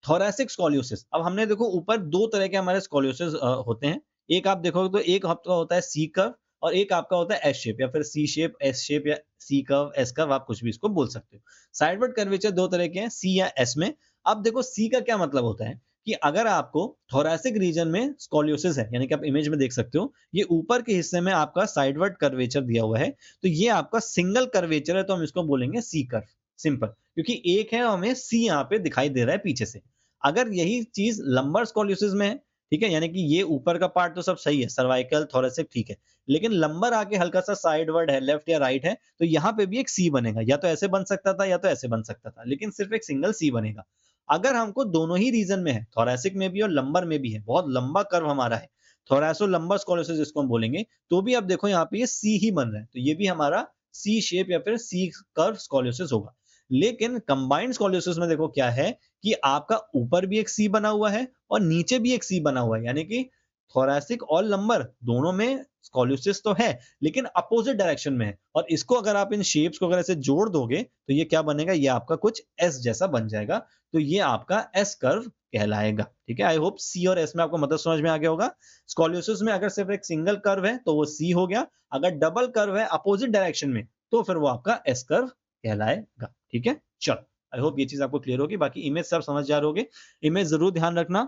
थोरैसिक स्कोलियोसिस, अब हमने देखो ऊपर दो तरह के हमारे स्कोलियोसिस होते हैं। एक आप देखोगे तो एक आपका होता है सी कर्व और एक आपका होता है एस शेप, या फिर सी शेप, एस शेप, या सी कर्व, एस कर्व, आप कुछ भी इसको बोल सकते हो। साइडवर्ड कर्वेचर दो तरह के हैं, सी या एस में। अब देखो सी का क्या मतलब होता है कि अगर आपको थोरैसिक रीजन में स्कोलियोसिस है, यानी कि आप इमेज में देख सकते हो, ये ऊपर के हिस्से में आपका साइडवर्ड कर्वेचर दिया हुआ है, तो ये आपका सिंगल कर्वेचर है, तो हम इसको बोलेंगे सी कर्व, सिंपल। क्योंकि एक है, हमें सी यहाँ पे दिखाई दे रहा है पीछे से। अगर यही चीज लंबर स्कोलियोसिस में है, ठीक है, यानी कि ये ऊपर का पार्ट तो सब सही है, सर्वाइकल थोरेसिक ठीक है, लेकिन लंबर आके हल्का सा साइडवर्ड है, लेफ्ट या राइट है, तो यहाँ पे भी एक सी बनेगा। या तो ऐसे बन सकता था या तो ऐसे बन सकता था, लेकिन सिर्फ एक सिंगल सी बनेगा। अगर हमको दोनों ही रीजन में है, थोरेसिक में भी और लंबर में भी है, बहुत लंबा कर्व हमारा है, थोरैसो लंबर स्कोलियोसिस जिसको हम बोलेंगे, तो भी आप देखो यहाँ पे ये सी ही बन रहा है, तो ये भी हमारा सी शेप या फिर सी कर्व स्कोलियोसिस होगा। लेकिन कंबाइंड स्कोलियोसिस में देखो क्या है कि आपका ऊपर भी एक सी बना हुआ है और नीचे भी एक सी बना हुआ है, यानी कि थोरैसिक और लंबर दोनों में स्कोलियोसिस तो है, लेकिन अपोजिट डायरेक्शन में है। और इसको अगर आप इन शेप्स को अगर ऐसे जोड़ दोगे तो ये क्या बनेगा, ये आपका कुछ एस जैसा बन जाएगा, तो ये आपका एस कर्व कहलाएगा, ठीक है। आई होप सी और एस में आपको मतलब समझ में आ गया होगा। स्कोलियोसिस में अगर सिर्फ एक सिंगल कर्व है तो वो सी हो गया, अगर डबल कर्व है अपोजिट डायरेक्शन में तो फिर वो आपका एस कर्व कहलाएगा, ठीक है। चलो, आई होप ये चीज आपको क्लियर होगी। बाकी इमेज सब समझ जा रहोगे। इमेज जरूर ध्यान रखना,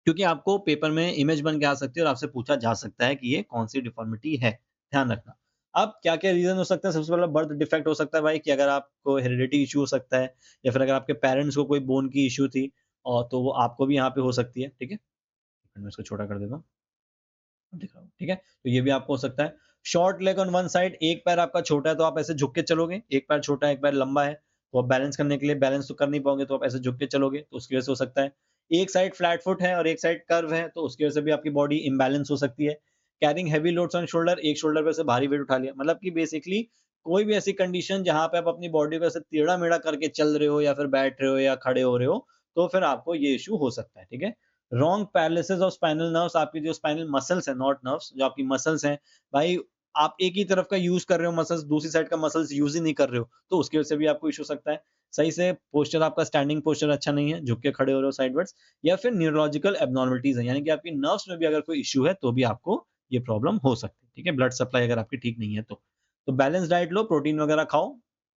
क्योंकि आपको पेपर में इमेज बन के आ सकती है और आपसे पूछा जा सकता है कि ये कौन सी डिफॉर्मिटी है, ध्यान रखना। अब क्या क्या रीजन हो सकता है, सबसे पहले बर्थ डिफेक्ट हो सकता है भाई, कि अगर आपको हेरिडिटी इशू हो सकता है, या फिर अगर आपके पेरेंट्स को कोई बोन की इशू थी और तो वो आपको भी यहाँ पे हो सकती है, ठीक है। मैं इसको छोटा कर देता हूँ, दिख रहा हूँ, ठीक है। तो ये भी आपको हो सकता है। Short leg on one side, एक पैर आपका छोटा है तो आप ऐसे झुक के चलोगे, एक पैर छोटा है, एक पैर लंबा है, तो आप बैलेंस करने के लिए बैलेंस तो कर नहीं पाओगे, तो आप ऐसे झुक के चलोगे, तो उसकी वजह से हो सकता है। एक साइड फ्लैट फुट है और एक साइड कर्व है, तो उसकी वजह से भी आपकी बॉडी इम्बैलेंस हो सकती है। Carrying heavy loads on shoulder, एक शोल्डर पे से भारी वेट उठा लिया, मतलब कि बेसिकली कोई भी ऐसी कंडीशन जहाँ पे आप अपनी बॉडी को ऐसे टेढ़ा-मेढ़ा करके चल रहे हो या फिर बैठ रहे हो या खड़े हो रहे हो, तो फिर आपको ये इश्यू हो सकता है, ठीक है? Wrong paralysis of spinal nerves, आपकी जो स्पाइनल मसल्स हैं, नॉट नर्व्स, जो आपकी मसल्स हैं, भाई आप एक ही तरफ का यूज़ कर रहे हो मसल्स, दूसरी साइड का मसल्स यूज़ ही नहीं कर रहे हो, तो उसकी वजह से भी आपको इश्यू हो सकता है। सही से पोस्चर आपका स्टैंडिंग पोस्चर अच्छा नहीं है, झुक के खड़े हो रहे हो साइडवार्ड्स, या फिर न्यूरोलॉजिकल एब्नॉर्मलिटीज़ हैं, यानी कि आपकी नर्व्स में भी अगर कोई इश्यू है, तो भी आपको ये प्रॉब्लम हो सकती है, ठीक है? ब्लड सप्लाई अगर आपकी ठीक नहीं है तो। तो बैलेंस डाइट लो, प्रोटीन वगैरह खाओ,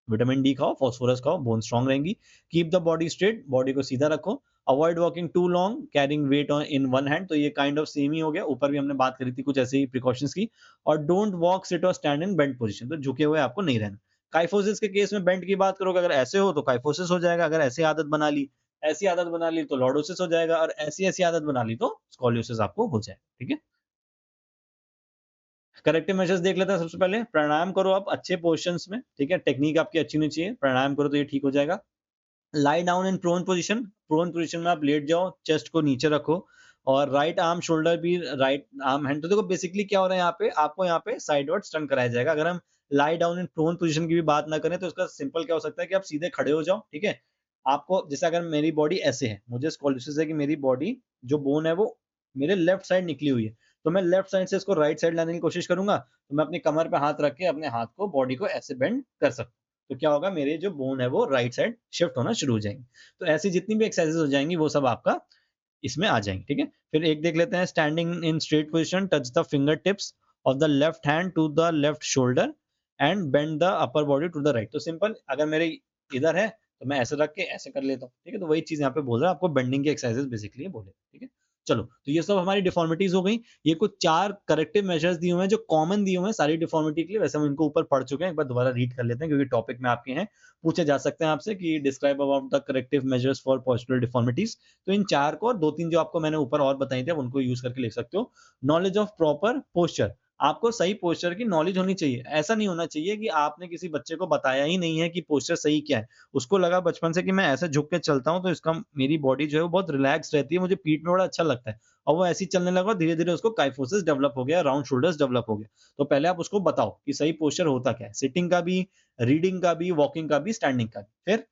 विटामिन डी खाओ, फास्फोरस खाओ, बोन स्ट्रांग रहेंगी। Keep the body straight, body को सीधा रखो। Avoid walking too long, carrying weight on in one hand, तो ये काइंड ऑफ सेम ही हो गया, ऊपर भी हमने बात करी थी कुछ ऐसे ही प्रिकॉशंस की। और डोंट वॉक, सिट और स्टैंड इन बेंट पोजीशन, तो झुके हुए आपको नहीं रहना। काइफोसिस के केस में बेंट की बात करोगे, अगर ऐसे हो तो काइफोसिस हो जाएगा, अगर ऐसी आदत बना ली, ऐसी आदत बना ली तो लॉर्डोसिस हो जाएगा, और ऐसी-ऐसी आदत बना ली तो स्कोलियोसिस आपको हो जाएगा, ठीक है? करेक्टिव मेजर्स देख लेते हैं। सबसे पहले प्राणायाम करो आप अच्छे पोस्चर्स में, ठीक है? टेक्निक आपकी अच्छी होनी चाहिए, प्राणायाम करो तो ये ठीक हो जाएगा। Lie down in prone position, prone position में आप लेट जाओ, चेस्ट को नीचे रखो, और राइट आर्म शोल्डर भी, राइट आर्म हैंड, तो देखो बेसिकली क्या हो रहा है यहाँ पे, आपको यहाँ पे साइडवर्ड स्टन कराया जाएगा। अगर हम lie down in prone position की भी बात ना करें, तो इसका सिंपल क्या हो सकता है कि आप सीधे खड़े हो जाओ, ठीक है? आपको जैसे अगर मेरी बॉडी ऐसे है, मुझे स्कोलियोसिस है कि मेरी बॉडी जो बोन है वो मेरे लेफ्ट साइड निकली हुई है, तो मैं लेफ्ट साइड से इसको राइट साइड लाने की कोशिश करूंगा, तो मैं अपनी कमर पे हाथ रख के अपने हाथ को, बॉडी को ऐसे बेंड कर सकता हूँ। तो क्या होगा, मेरे जो बोन है वो राइट साइड शिफ्ट होना शुरू हो जाएंगे। तो ऐसी जितनी भी एक्सरसाइजेज हो जाएंगी वो सब आपका इसमें आ जाएंगे, ठीक है? फिर एक देख लेते हैं, standing in straight position, touch the finger tips of the left hand to the left shoulder and bend the upper body to the right. तो सिंपल, अगर मेरे इधर है तो मैं ऐसे रख के ऐसे कर लेता हूँ, ठीक है? तो वही चीज यहाँ पे बोल रहा है आपको, बेंडिंग की एक्सरसाइजेज बेसिकली बोले, ठीक है? चलो, तो ये सब हमारी डिफॉर्मिटीज हो गई। ये कुछ 4 करेक्टिव मेजर्स दिए हुए हैं जो कॉमन दिए हुए हैं सारी डिफॉर्मिटी के लिए। वैसे हम इनको ऊपर पढ़ चुके हैं, एक बार दोबारा रीड कर लेते हैं क्योंकि टॉपिक में आपके हैं, पूछे जा सकते हैं आपसे कि describe about the corrective measures for postural deformities. तो इन 4 को और 2-3 जो आपको मैंने ऊपर और बताई थी, आप उनको यूज करके लिख सकते हो। नॉलेज ऑफ प्रॉपर पोस्चर, आपको सही पोस्चर की नॉलेज होनी चाहिए। ऐसा नहीं होना चाहिए कि आपने किसी बच्चे को बताया ही नहीं है कि पोस्चर सही क्या है। उसको लगा बचपन से कि मैं ऐसे झुक के चलता हूँ तो इसका मेरी बॉडी जो है वो बहुत रिलैक्स रहती है, मुझे पीठ में बड़ा अच्छा लगता है। और वो ऐसे ही चलने लगा, धीरे-धीरे उसको काइफोसिस डेवलप हो गया, राउंड शोल्डर्स डेवलप हो गया। तो पहले आप उसको बताओ कि सही पोस्चर होता क्या है? सिटिंग का भी, रीडिंग का भी, वॉकिंग का भी, स्टैंडिंग का भी। फिर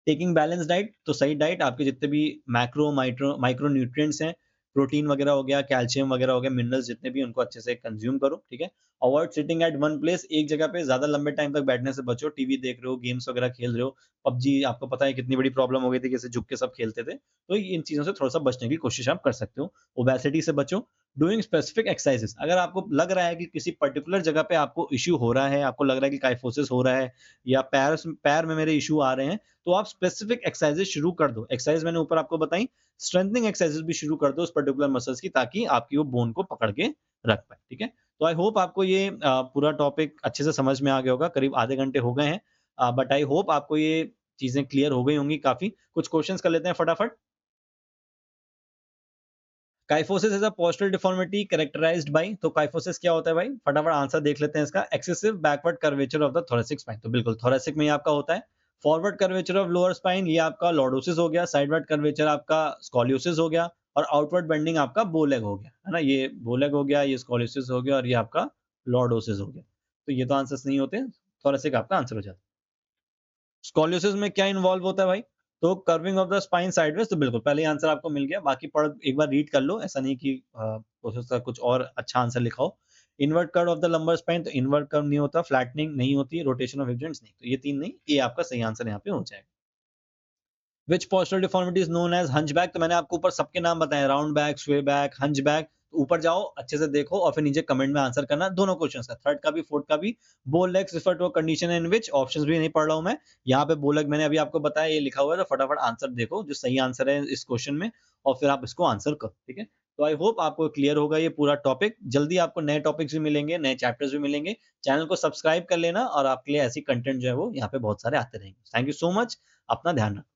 टेकिंग बैलेंस डाइट, तो सही डाइट आपके जितने भी मैक्रो माइक्रो माइक्रो न्यूट्रिएंट्स हैं, प्रोटीन वगैरह हो गया, कैल्शियम वगैरह हो गया, मिनरल्स जितने भी, उनको अच्छे से कंज्यूम करो, ठीक है? Avoid sitting at one place, एक जगह पे ज्यादा लंबे टाइम तक बैठने से बचो। टीवी देख रहे हो, गेम्स वगैरह खेल रहे हो, पबजी आपको पता है कितनी बड़ी प्रॉब्लम हो गई थी, कैसे झुक के सब खेलते थे। तो इन चीजों से थोड़ा सा बचने की कोशिश आप कर सकते हो। ओबेसिटी से बचो। डूइंग स्पेसिफिक एक्सरसाइजेस, अगर आपको लग रहा है कि किसी पर्टिकुलर जगह पे आपको इश्यू हो रहा है, आपको लग रहा है कि काइफोसिस हो रहा है या पैर पैर में मेरे इश्यू आ रहे हैं, तो आप स्पेसिफिक एक्सरसाइजेज शुरू कर दो। एक्सरसाइज मैंने ऊपर आपको बताई, स्ट्रेंथनिंग एक्सरसाइजेज भी शुरू कर दो उस पर्टिकुलर मसल्स की, ताकि आपकी वो बोन को पकड़ के रख पाए, ठीक है? तो आई होप आपको ये पूरा टॉपिक अच्छे से समझ में आ गया होगा। करीब आधे घंटे हो गए हैं, बट आई होप आपको ये चीजें क्लियर हो गई होंगी काफी। कुछ क्वेश्चंस कर लेते हैं फटाफट। Kyphosis is a postural deformity characterised by, तो काइफोसिस क्या होता है भाई, फटाफट आंसर देख लेते हैं इसका। Excessive backward curvature of the thoracic spine, तो बिल्कुल थोरेसिक में ये आपका होता है। Forward curvature of lower spine, ये आपका लॉर्डोसिस हो गया। साइडवर्ड कर्वेचर आपका स्कोलियोसिस हो गया। और आउटवर्ड बेंडिंग आपका बोलेग हो गया, है ना? ये बोलेग हो गया, ये स्कोलियोसिस हो गया, और ये आपका लॉर्डोसिस हो गया। तो ये तो आंसर्स नहीं होते, थोरेसिक आपका आंसर हो जाता है। स्कोलियोसिस में क्या इन्वॉल्व होता है भाई? तो curving of the spine sideways, तो बिल्कुल पहले ही आंसर आपको मिल गया। बाकी पढ़ एक बार रीड कर लो, ऐसा नहीं कि हो सकता है कुछ और अच्छा आंसर लिखा हो। Invert curve of the lumbar spine, तो इनवर्ट कर्व नहीं होता, फ्लैटनिंग नहीं होती, रोटेशन ऑफ हिप जॉइंट्स नहीं, तो ये तीन नहीं, ये आपका सही आंसर यहाँ पे हो जाएगा। Which postural deformity is known as hunchback, तो मैंने आपको ऊपर सबके नाम बताए, round back, sway back, hunchback. ऊपर जाओ, अच्छे से देखो, और फिर नीचे कमेंट में आंसर करना दोनों क्वेश्चंस का, थर्ड का भी फोर्थ का भी। Bow legs refer to a condition in which, options भी नहीं पढ़ रहा हूं मैं, यहाँ पे बोलक मैंने अभी आपको बताया, ये लिखा हुआ है, तो फटाफट आंसर देखो जो सही आंसर है इस क्वेश्चन में, और फिर आप इसको आंसर करो, ठीक है? तो आई होप आपको क्लियर होगा ये पूरा टॉपिक। जल्दी आपको नए टॉपिक्स भी मिलेंगे, नए चैप्टर्स भी मिलेंगे। चैनल को सब्सक्राइब कर लेना, और आपके लिए ऐसी कंटेंट जो है वो यहाँ पे बहुत सारे आते रहेंगे। थैंक यू सो मच, अपना ध्यान रखो।